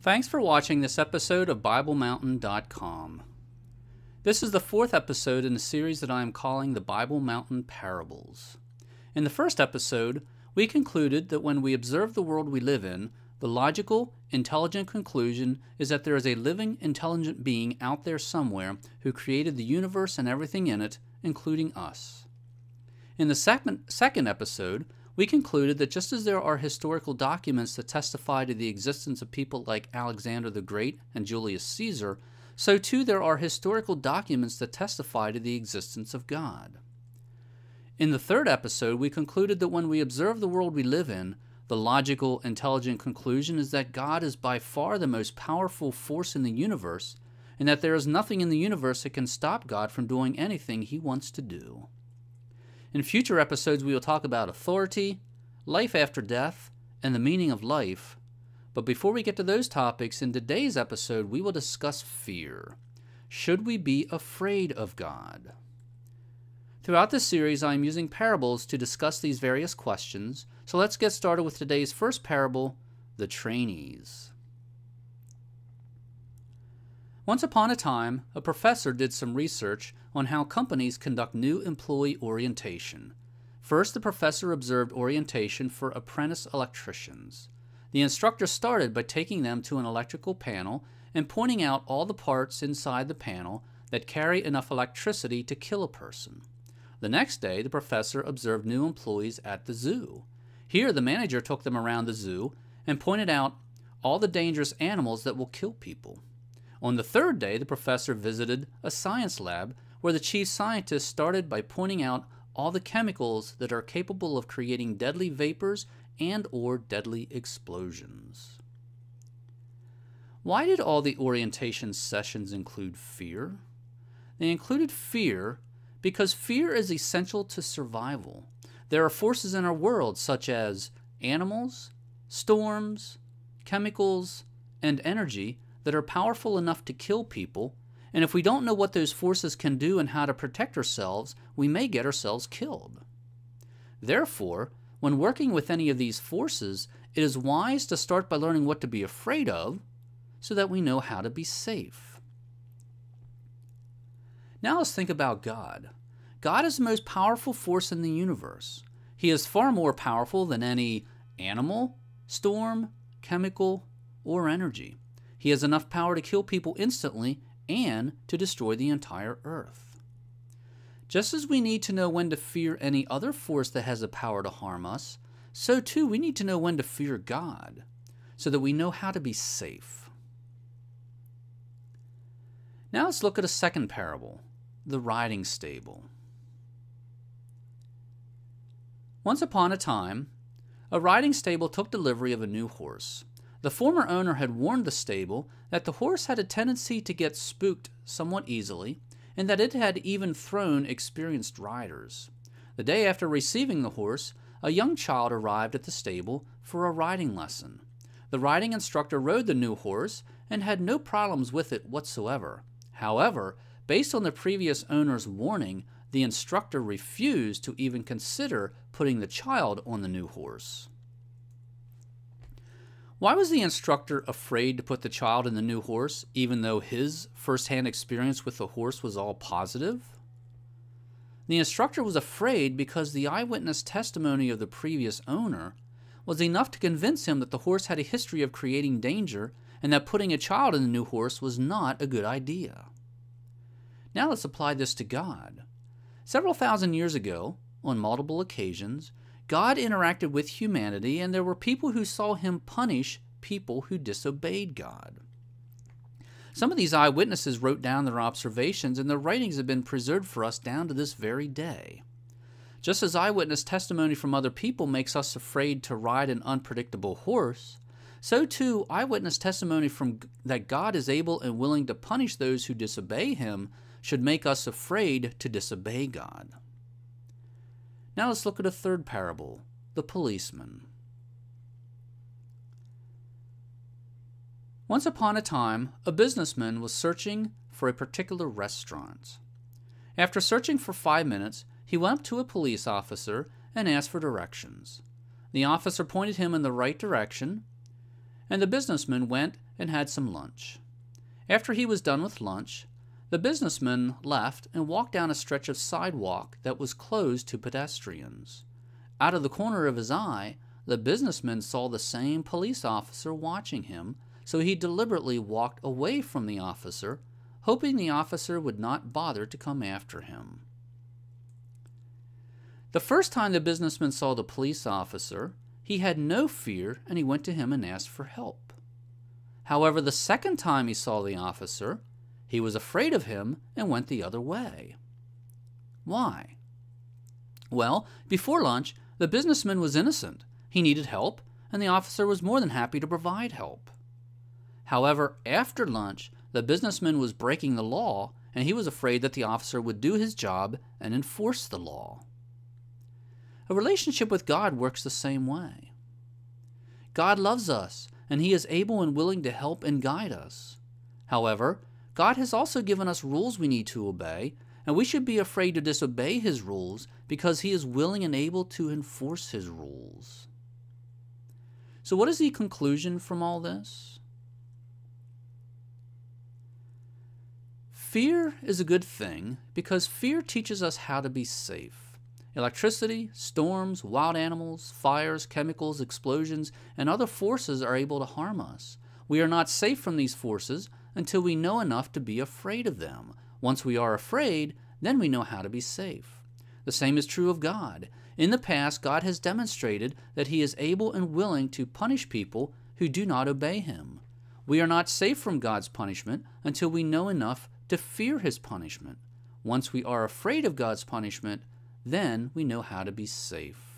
Thanks for watching this episode of BibleMountain.com. This is the fourth episode in the series that I am calling the Bible Mountain Parables. In the first episode, we concluded that when we observe the world we live in, the logical, intelligent conclusion is that there is a living, intelligent being out there somewhere who created the universe and everything in it, including us. In the second episode, we concluded that just as there are historical documents that testify to the existence of people like Alexander the Great and Julius Caesar, so too there are historical documents that testify to the existence of God. In the third episode, we concluded that when we observe the world we live in, the logical, intelligent conclusion is that God is by far the most powerful force in the universe, and that there is nothing in the universe that can stop God from doing anything He wants to do. In future episodes, we will talk about authority, life after death, and the meaning of life. But before we get to those topics, in today's episode, we will discuss fear. Should we be afraid of God? Throughout this series, I am using parables to discuss these various questions. So let's get started with today's first parable, the trainees. Once upon a time, a professor did some research on how companies conduct new employee orientation. First, the professor observed orientation for apprentice electricians. The instructor started by taking them to an electrical panel and pointing out all the parts inside the panel that carry enough electricity to kill a person. The next day, the professor observed new employees at the zoo. Here, the manager took them around the zoo and pointed out all the dangerous animals that will kill people. On the third day, the professor visited a science lab where the chief scientist started by pointing out all the chemicals that are capable of creating deadly vapors and/or deadly explosions. Why did all the orientation sessions include fear? They included fear because fear is essential to survival. There are forces in our world such as animals, storms, chemicals, and energy that are powerful enough to kill people, and if we don't know what those forces can do and how to protect ourselves, we may get ourselves killed. Therefore, when working with any of these forces, it is wise to start by learning what to be afraid of so that we know how to be safe. Now let's think about God. God is the most powerful force in the universe. He is far more powerful than any animal, storm, chemical, or energy. He has enough power to kill people instantly and to destroy the entire earth. Just as we need to know when to fear any other force that has the power to harm us, so too we need to know when to fear God, so that we know how to be safe. Now let's look at a second parable, the riding stable. Once upon a time, a riding stable took delivery of a new horse. The former owner had warned the stable that the horse had a tendency to get spooked somewhat easily, and that it had even thrown experienced riders. The day after receiving the horse, a young child arrived at the stable for a riding lesson. The riding instructor rode the new horse and had no problems with it whatsoever. However, based on the previous owner's warning, the instructor refused to even consider putting the child on the new horse. Why was the instructor afraid to put the child in the new horse, even though his first-hand experience with the horse was all positive? The instructor was afraid because the eyewitness testimony of the previous owner was enough to convince him that the horse had a history of creating danger and that putting a child in the new horse was not a good idea. Now let's apply this to God. Several thousand years ago, on multiple occasions, God interacted with humanity, and there were people who saw Him punish people who disobeyed God. Some of these eyewitnesses wrote down their observations, and their writings have been preserved for us down to this very day. Just as eyewitness testimony from other people makes us afraid to ride an unpredictable horse, so too eyewitness testimony from that God is able and willing to punish those who disobey Him should make us afraid to disobey God. Now let's look at a third parable, the policeman. Once upon a time, a businessman was searching for a particular restaurant. After searching for 5 minutes, he went up to a police officer and asked for directions. The officer pointed him in the right direction, and the businessman went and had some lunch. After he was done with lunch, the businessman left and walked down a stretch of sidewalk that was closed to pedestrians. Out of the corner of his eye, the businessman saw the same police officer watching him, so he deliberately walked away from the officer, hoping the officer would not bother to come after him. The first time the businessman saw the police officer, he had no fear and he went to him and asked for help. However, the second time he saw the officer, he was afraid of him and went the other way. Why? Well, before lunch, the businessman was innocent. He needed help, and the officer was more than happy to provide help. However, after lunch, the businessman was breaking the law, and he was afraid that the officer would do his job and enforce the law. A relationship with God works the same way. God loves us, and He is able and willing to help and guide us. However, God has also given us rules we need to obey, and we should be afraid to disobey His rules because He is willing and able to enforce His rules. So what is the conclusion from all this? Fear is a good thing because fear teaches us how to be safe. Electricity, storms, wild animals, fires, chemicals, explosions, and other forces are able to harm us. We are not safe from these forces until we know enough to be afraid of them. Once we are afraid, then we know how to be safe. The same is true of God. In the past, God has demonstrated that He is able and willing to punish people who do not obey Him. We are not safe from God's punishment until we know enough to fear His punishment. Once we are afraid of God's punishment, then we know how to be safe.